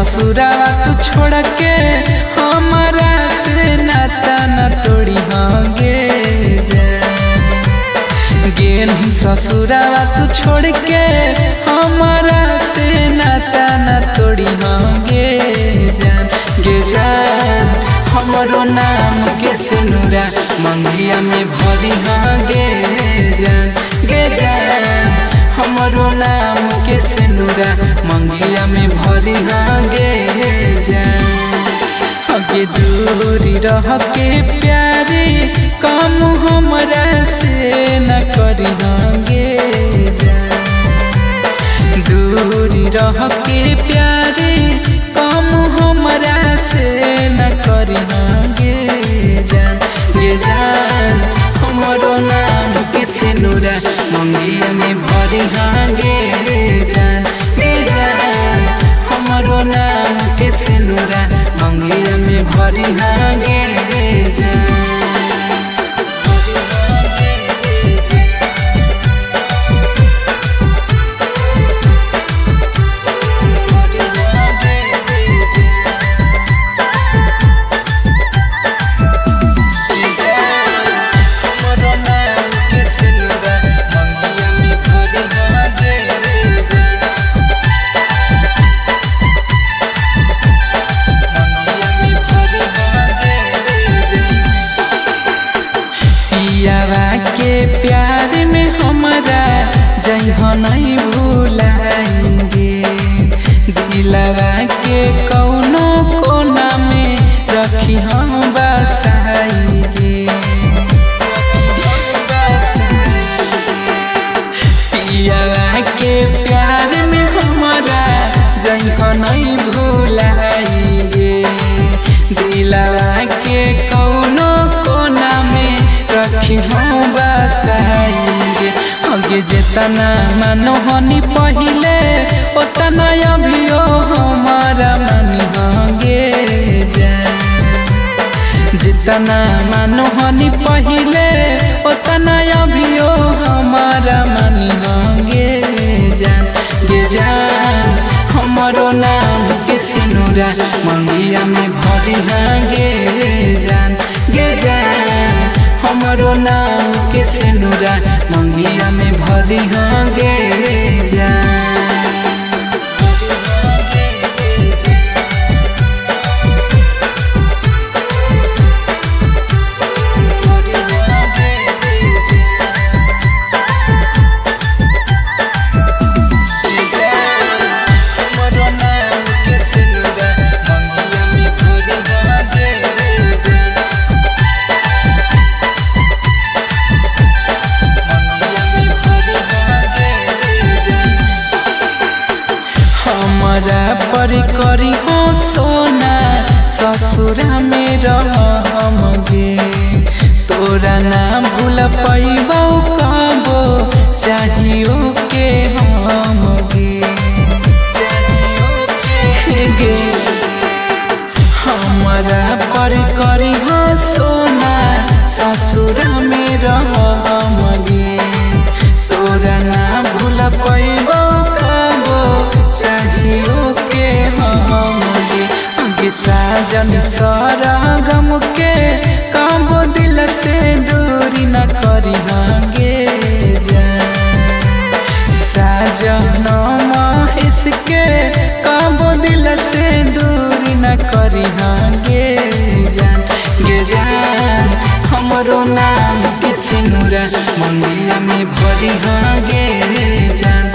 ससुरावा तू छोड़ के हमारा से नाता न तोड़ी गे गेलही ससुरावा तू छोड़ के हमारा से नाता न तोड़ी गे जान हमरो नाम के सिनुरा मंगिया में भरी गे जान हमरो नाम के सिनुरा मंगिया में भरी गे जान आगे दूरी रह के प्यारे काम हमरा से न करी गे जान दूरी रह के प्यारे काम हमरा से न करी गे जान हमरो नाम के सिनुरा मंगिया में भरी गे जान हमरो नाम के सिनुरा मंगिया में भरी गे जान के प्यार में हमारा जइह नहीं भूलाएंगे दिलवा के कौनो कोना में रखी हम बसाएंगे पियावा के प्यार में हमारा जइह नहीं भूलाएंगे दिलवा के कौनो कोना में रखी हम बसाएंगे आगे जितना मानो हनी पहिले उतना अभियो हमारा मानी गे जान जितना मानो हनी पहिले उतना अभियो हमारा मानी गे जान हमरो नाम के सिनुरा मंगिया में भरी गे जान हमरो नाम के सिनुरा मंगिया में भरी गे जान पर करी हो सोना ससुरा में रहम गे तोरा ना भूल पैबो कबो चाहियो के हम गे हमारा पर करी हो सोना ससुरा में रहम गे तोरा ना भूल पैबो कबो चाहियो साजन सरगम के काबो दिल से दूरी न करी गे जान साजन महेश के काबो दिल से दूरी न करी गे जान हमरो नाम के सिनुरा मंगिया में भरी गे जान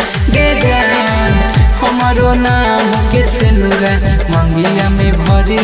हमरो नाम के सिनुरा मंगिया में भरी